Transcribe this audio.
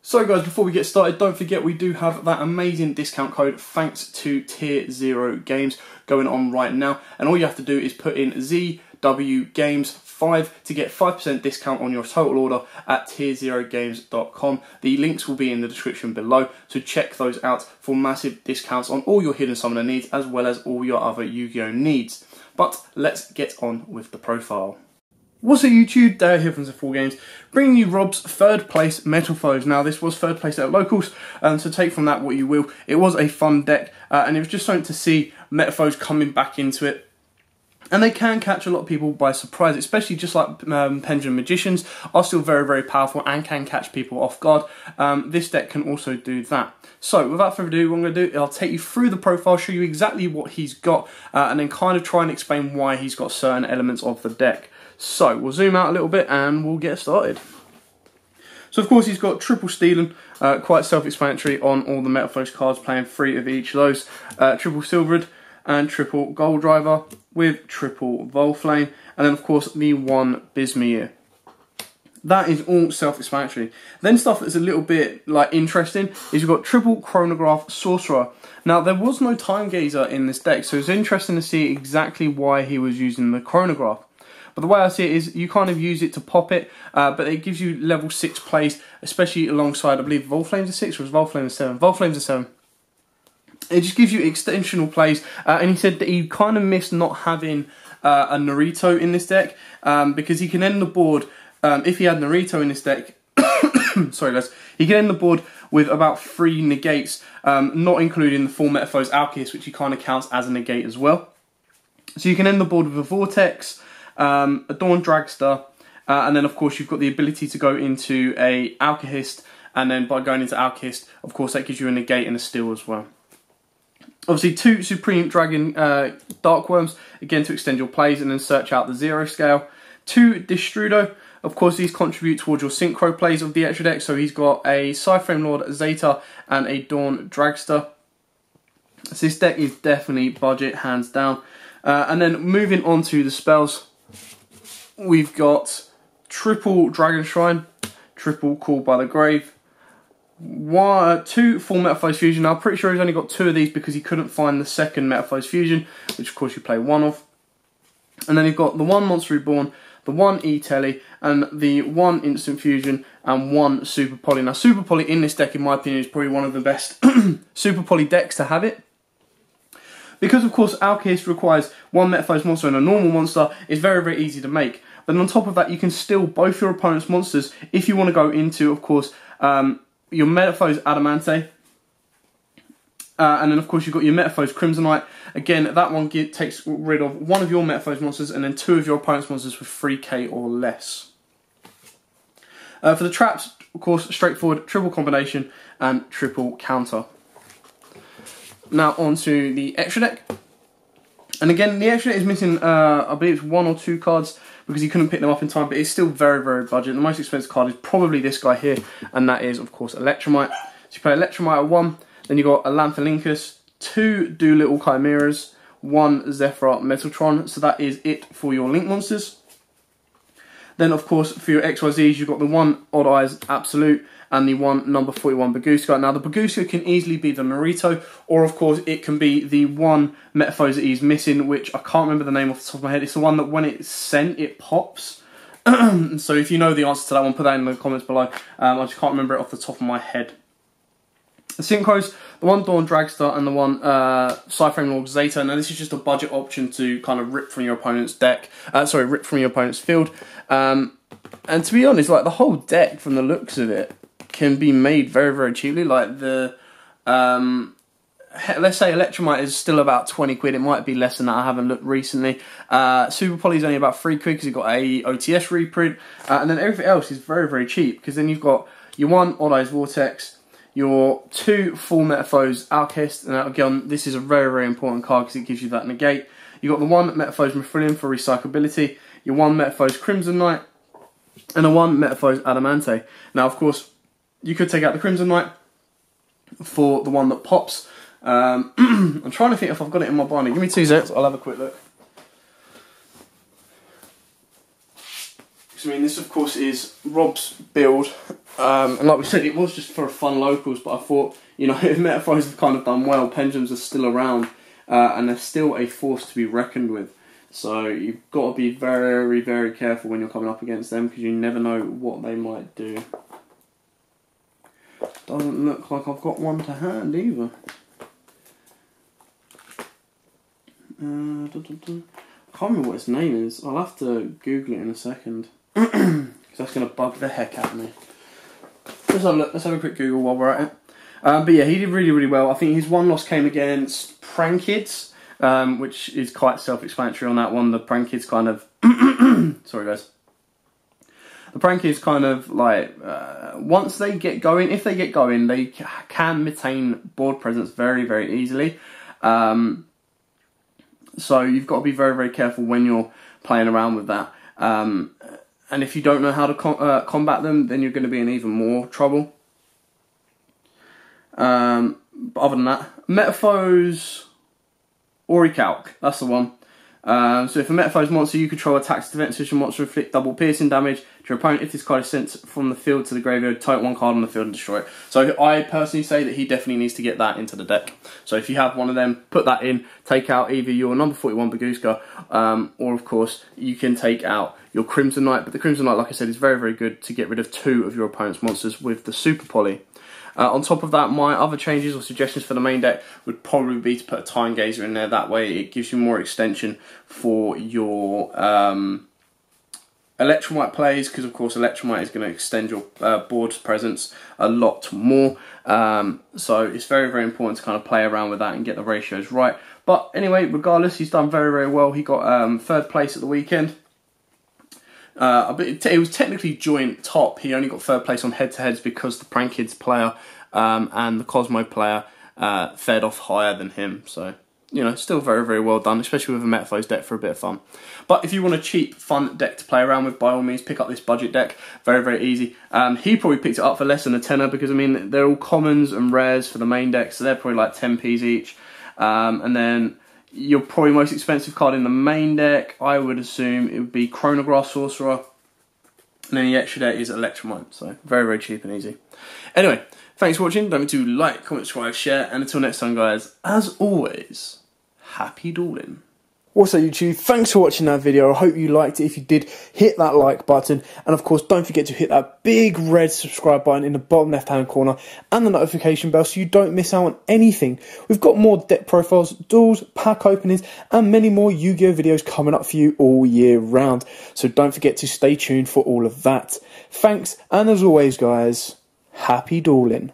So guys, before we get started, don't forget we do have that amazing discount code thanks to Tier 0 Games going on right now. And all you have to do is put in ZWGames5 to get 5% discount on your total order at tier0games.com. The links will be in the description below, so check those out for massive discounts on all your Hidden Summoner needs as well as all your other Yu-Gi-Oh needs. But let's get on with the profile. What's up YouTube, Dale here from Zephyr Games, bringing you Rob's third place Metalfoes. Now this was third place at locals, so take from that what you will. It was a fun deck, and it was just something to see Metalfoes coming back into it. And they can catch a lot of people by surprise, especially just like Pendulum Magicians are still very, very powerful and can catch people off guard. This deck can also do that. So without further ado, what I'm going to do, I'll take you through the profile, show you exactly what he's got, and then kind of try and explain why he's got certain elements of the deck. So we'll zoom out a little bit and we'll get started. So of course he's got triple stealing, quite self-explanatory on all the Metalfoes cards, playing 3 of each of those. Triple silvered and triple gold driver with triple Volflame, and then of course the 1 Bismuth. That is all self-explanatory. Then stuff that's a little bit like interesting is you've got triple chronograph sorcerer. Now there was no time gazer in this deck, so it's interesting to see exactly why he was using the chronograph. But the way I see it is you kind of use it to pop it, but it gives you level 6 plays, especially alongside, I believe, Volflame's a 6 or was Volflame a 7? Volflame's a 7. It just gives you extensional plays, and he said that he kind of missed not having a Naruto in this deck, because he can end the board, if he had Naruto in this deck, sorry guys, he can end the board with about 3 negates, not including the full Metalfoes Alchemist, which he kind of counts as a negate as well. So you can end the board with a Vortex, a Dawn Dragster, and then of course you've got the ability to go into a Alchemist, and then by going into Alchemist, of course that gives you a negate and a steal as well. Obviously 2 Supreme Dragon Dark Worms, again to extend your plays and then search out the 0 scale. 2 Destrudo, of course these contribute towards your synchro plays of the extra deck, so he's got a Cyframe Lord Zeta and a Dawn Dragster. So this deck is definitely budget, hands down. And then moving on to the spells, we've got triple Dragon Shrine, triple Call by the Grave, 2 full Metalfoes Fusion. Now I'm pretty sure he's only got 2 of these because he couldn't find the second Metalfoes Fusion, which of course you play 1 of. And then you've got the 1 Monster Reborn, the 1 E-Telly, and the 1 Instant Fusion, and 1 Super Poly. Now Super Poly in this deck, in my opinion, is probably one of the best Super Poly decks to have it. Because of course Alchemist requires 1 Metalfoes monster and a normal monster, it's very, very easy to make. Then on top of that, you can steal both your opponent's monsters if you want to go into, of course, your Metalfoes Adamante. And then of course you've got your Metalfoes Crimsonite. Again, that one takes rid of 1 of your Metalfoes monsters and then 2 of your opponent's monsters with 3k or less. For the traps, of course, straightforward triple combination and triple counter. Now on to the extra deck. And again, the extra deck is missing, I believe it's 1 or 2 cards because he couldn't pick them up in time, but it's still very, very budget. The most expensive card is probably this guy here, and that is, of course, Electromite. So you play Electromite at 1, then you've got a Lanthalincus, 2 Doolittle Chimeras, 1 Zephyr Metaltron, so that is it for your Link monsters. Then, of course, for your XYZs, you've got the 1 Odd Eyes Absolute, and the 1 number 41 Baguska. Now the Baguska can easily be the Naruto, or of course it can be the 1 Metalfoes that he's missing, which I can't remember the name off the top of my head. It's the one that when it's sent, it pops. So if you know the answer to that one, put that in the comments below. I just can't remember it off the top of my head. The Synchros, the 1 Dawn Dragster and the 1 Cyframe Lord Zeta. Now this is just a budget option to kind of rip from your opponent's deck. Rip from your opponent's field. And to be honest, like the whole deck, from the looks of it, can be made very, very cheaply. Like the, let's say Electromite is still about 20 quid. It might be less than that. I haven't looked recently. Super Poly is only about 3 quid because you've got a OTS reprint. And then everything else is very, very cheap because then you've got your 1 Odd Eyes Vortex, your 2 full Metalfoes Alchemist. And again, this is a very, very important card because it gives you that negate. You've got the 1 Metalfoes Mithrillium for recyclability, your 1 Metalfoes Crimson Knight, and a 1 Metalfoes Adamante. Now, of course, you could take out the Crimson Knight for the one that pops. I'm trying to think if I've got it in my binder. Give me 2 seconds, I'll have a quick look. because I mean this of course is Rob's build, and like we said, it was just for fun locals, but I thought, you know, if Metalfoes have kind of done well, pendulums are still around, and they're still a force to be reckoned with. So you've got to be very, very careful when you're coming up against them, because you never know what they might do. Doesn't look like I've got one to hand either. Can't remember what its name is. I'll have to Google it in a second, because that's going to bug the heck out of me. Let's have a look. Let's have a quick Google while we're at it. But yeah, he did really, really well. I think his one loss came against Prankids, which is quite self-explanatory on that one. The Prankids kind of... Sorry guys. The Prankids kind of like, once they get going, if they get going, they can maintain board presence very, very easily. So you've got to be very, very careful when you're playing around with that. And if you don't know how to combat them, then you're going to be in even more trouble. But other than that, Metalfoes Orichalk, that's the one. So if a Metalfoes monster you control attacks the defense position monster, inflict double piercing damage to your opponent. If this card is sent from the field to the graveyard, type one card on the field and destroy it. So I personally say that he definitely needs to get that into the deck. So if you have one of them, put that in, take out either your number 41 Baguska, or of course you can take out your Crimson Knight. But the Crimson Knight, like I said, is very, very good to get rid of 2 of your opponent's monsters with the Super Poly. On top of that, my other changes or suggestions for the main deck would probably be to put a Time Gazer in there. That way it gives you more extension for your Electromite plays, because of course Electromite is going to extend your board presence a lot more. So it's very, very important to kind of play around with that and get the ratios right. But anyway, regardless, he's done very, very well. He got 3rd place at the weekend. It was technically joint top. He only got 3rd place on head-to-heads because the Prankids player and the Cosmo player fared off higher than him. So, you know, still very, very well done, especially with a Metalfoes deck for a bit of fun. But if you want a cheap, fun deck to play around with, by all means, pick up this budget deck. Very, very easy. He probably picked it up for less than a tenner because, I mean, they're all commons and rares for the main deck, so they're probably like 10p's each. And then your probably most expensive card in the main deck, I would assume it would be Chronograph Sorcerer. And then the extra deck is Electromite. So very, very cheap and easy. Anyway, thanks for watching. Don't forget to like, comment, subscribe, share. And until next time, guys, as always, happy dueling. Also, YouTube, thanks for watching that video. I hope you liked it. If you did, hit that like button. And of course, don't forget to hit that big red subscribe button in the bottom left-hand corner and the notification bell so you don't miss out on anything. We've got more deck profiles, duels, pack openings, and many more Yu-Gi-Oh videos coming up for you all year round. So don't forget to stay tuned for all of that. Thanks, and as always, guys, happy dueling.